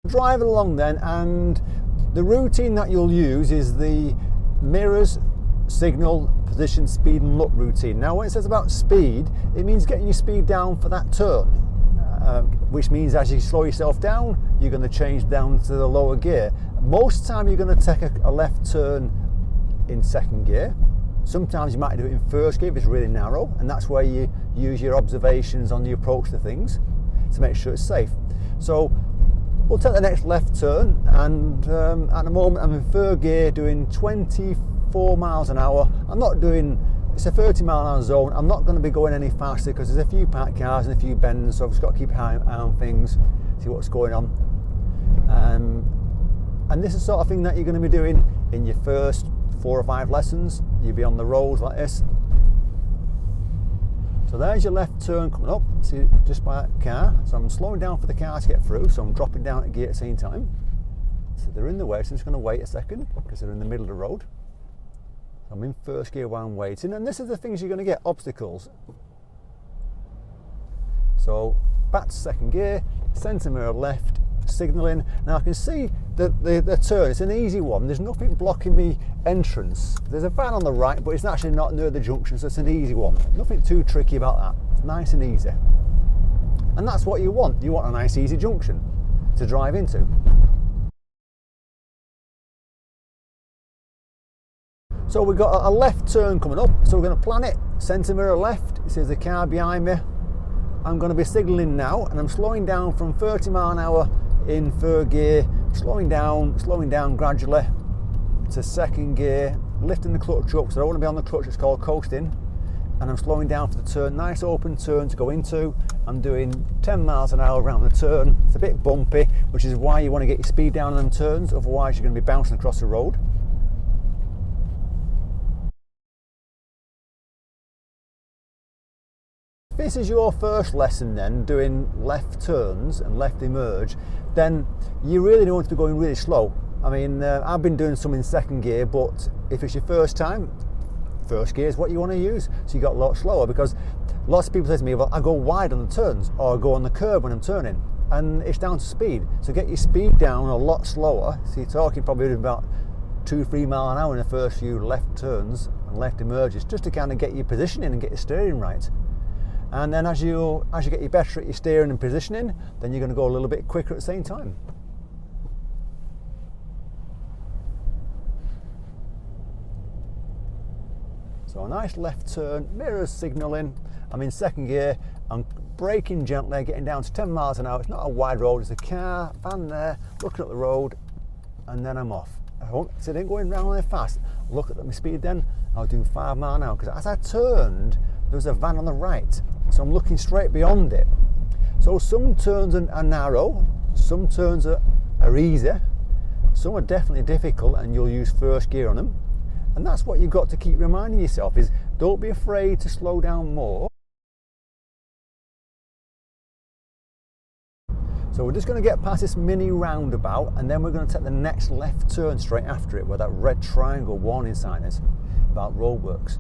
Driving along then, and the routine that you'll use is the mirrors, signal, position, speed and look routine. Now when it says about speed, it means getting your speed down for that turn, which means as you slow yourself down, you're going to change down to the lower gear. Most of the time you're going to take a left turn in second gear. Sometimes you might do it in first gear if it's really narrow, and that's where you use your observations on the approach to things to make sure it's safe. So we'll take the next left turn, and at the moment I'm in third gear doing 24 miles an hour. I'm not doing, it's a 30 mile an hour zone. I'm not going to be going any faster because there's a few parked cars and a few bends, so I've just got to keep an eye on things, see what's going on. And this is the sort of thing that you're going to be doing in your first 4 or 5 lessons. You'll be on the roads like this. So there's your left turn coming up, see, just by that car. So I'm slowing down for the car to get through, so I'm dropping down at gear at the same time. So they're in the way, so I'm just going to wait a second because they're in the middle of the road. So I'm in first gear while I'm waiting, and this is the things you're going to get, obstacles. So back to second gear, centre mirror left, signalling. Now I can see that the turn, it's an easy one. There's nothing blocking me entrance. There's a van on the right, but it's actually not near the junction, so it's an easy one. Nothing too tricky about that. It's nice and easy. And that's what you want. You want a nice easy junction to drive into. So we've got a left turn coming up, so we're going to plan it. Centre mirror left, it says the car behind me. I'm going to be signalling now, and I'm slowing down from 30 mile an hour in third gear, slowing down gradually to second gear, lifting the clutch up, so I don't want to be on the clutch, it's called coasting, and I'm slowing down for the turn, nice open turn to go into. I'm doing 10 miles an hour around the turn. It's a bit bumpy, which is why you want to get your speed down on them turns, otherwise you're going to be bouncing across the road. If this is your first lesson then, doing left turns and left emerge, then you really don't want to be going really slow. I mean, I've been doing some in second gear, but if it's your first time, first gear is what you want to use. So you got a lot slower, because lots of people say to me, well, I go wide on the turns, or I go on the curb when I'm turning, and it's down to speed. So get your speed down a lot slower. So you're talking probably about 2-3 mile an hour in the first few left turns and left emerges, just to kind of get your positioning and get your steering right. And then as you get better at your steering and positioning, then you're going to go a little bit quicker at the same time. So a nice left turn, mirrors signalling. I'm in second gear, I'm braking gently, getting down to 10 miles an hour. It's not a wide road, it's a car, van there, looking at the road, and then I'm off. So I didn't go in round there fast. Look at my speed then, I was doing 5 miles an hour, because as I turned, there was a van on the right. So I'm looking straight beyond it. So some turns are narrow, some turns are easy, some are definitely difficult, and you'll use first gear on them. And that's what you've got to keep reminding yourself, is don't be afraid to slow down more. So we're just going to get past this mini roundabout, and then we're going to take the next left turn straight after it, where that red triangle warning sign is about roadworks.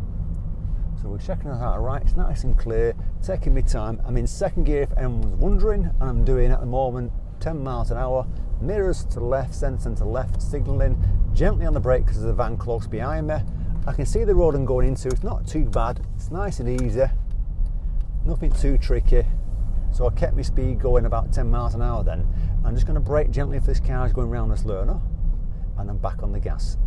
So we're checking it out right, it's nice and clear, taking my time. I'm in second gear if anyone's wondering, and I'm doing at the moment 10 miles an hour, mirrors to the left, centre to left, signalling, gently on the brake because there's a van close behind me. I can see the road I'm going into, it's not too bad, it's nice and easy, nothing too tricky. So I kept my speed going about 10 miles an hour then. I'm just going to brake gently if this car is going round this learner, and I'm back on the gas.